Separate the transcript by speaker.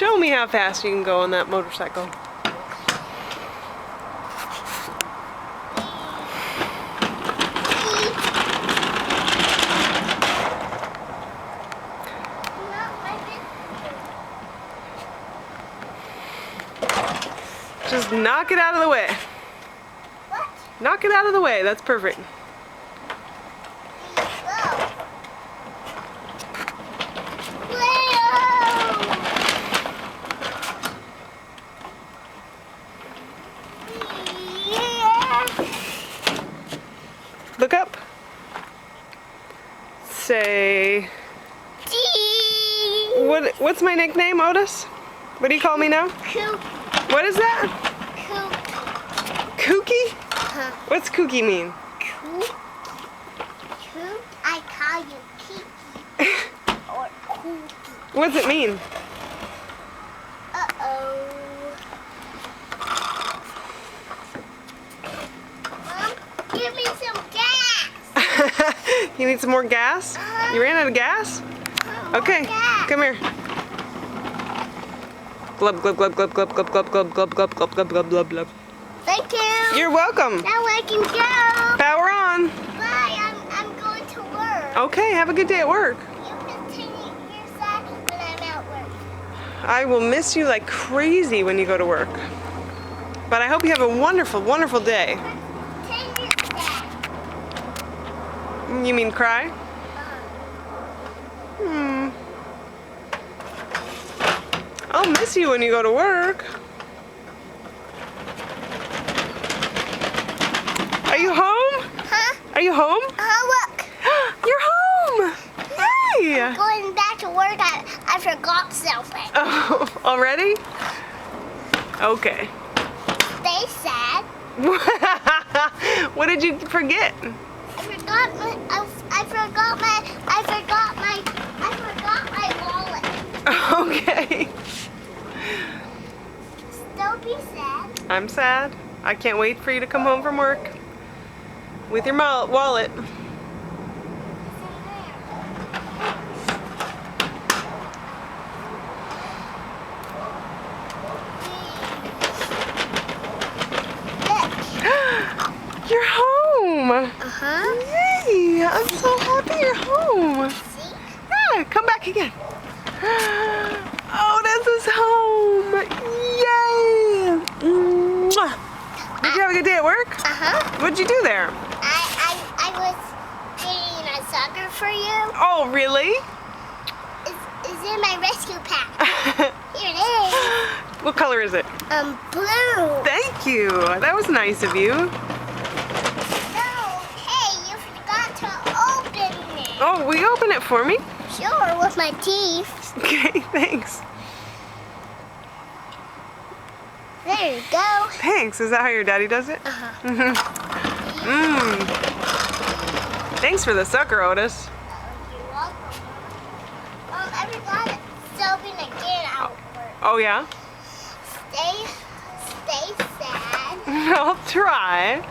Speaker 1: Show me how fast you can go on that motorcycle. Just knock it out of the way.
Speaker 2: What?
Speaker 1: Knock it out of the way. That's perfect. Look up. Say. What's my nickname, Otis? What do you call me now? What is that? Kooky? What's kooky mean?
Speaker 2: I call you Kiki or Kooky.
Speaker 1: What's it mean?
Speaker 2: Uh-oh. Mom, give me some gas.
Speaker 1: You need some more gas? You ran out of gas? Okay, come here. Glub, glub, glub, glub, glub, glub, glub, glub, glub, glub, glub, glub, glub, glub, glub.
Speaker 2: Thank you.
Speaker 1: You're welcome.
Speaker 2: Now I can go.
Speaker 1: Power on.
Speaker 2: Bye. I'm going to work.
Speaker 1: Okay, have a good day at work.
Speaker 2: You continue your side when I'm at work.
Speaker 1: I will miss you like crazy when you go to work. But I hope you have a wonderful, wonderful day.
Speaker 2: Continue that.
Speaker 1: You mean cry? I'll miss you when you go to work. Are you home?
Speaker 2: Huh?
Speaker 1: Are you home?
Speaker 2: Look.
Speaker 1: You're home! Yay!
Speaker 2: Going back to work, I forgot something.
Speaker 1: Oh, already? Okay.
Speaker 2: Stay sad.
Speaker 1: What did you forget?
Speaker 2: I forgot my wallet.
Speaker 1: Okay.
Speaker 2: Still be sad.
Speaker 1: I'm sad. I can't wait for you to come home from work with your wallet. You're home.
Speaker 2: Uh-huh.
Speaker 1: Yay! I'm so happy you're home.
Speaker 2: See?
Speaker 1: Yeah, come back again. Oh, this is home. Yay! Mwah. Did you have a good day at work?
Speaker 2: Uh-huh.
Speaker 1: What'd you do there?
Speaker 2: I was getting a sucker for you.
Speaker 1: Oh, really?
Speaker 2: It's in my rescue pack. Here it is.
Speaker 1: What color is it?
Speaker 2: Blue.
Speaker 1: Thank you. That was nice of you.
Speaker 2: No, hey, you forgot to open it.
Speaker 1: Oh, will you open it for me?
Speaker 2: Sure, with my teeth.
Speaker 1: Okay, thanks.
Speaker 2: There you go.
Speaker 1: Thanks. Is that how your daddy does it?
Speaker 2: Uh-huh.
Speaker 1: Thanks for the sucker, Otis.
Speaker 2: You're welcome. I forgot it. Soaping again out.
Speaker 1: Oh, yeah?
Speaker 2: Stay sad.
Speaker 1: I'll try.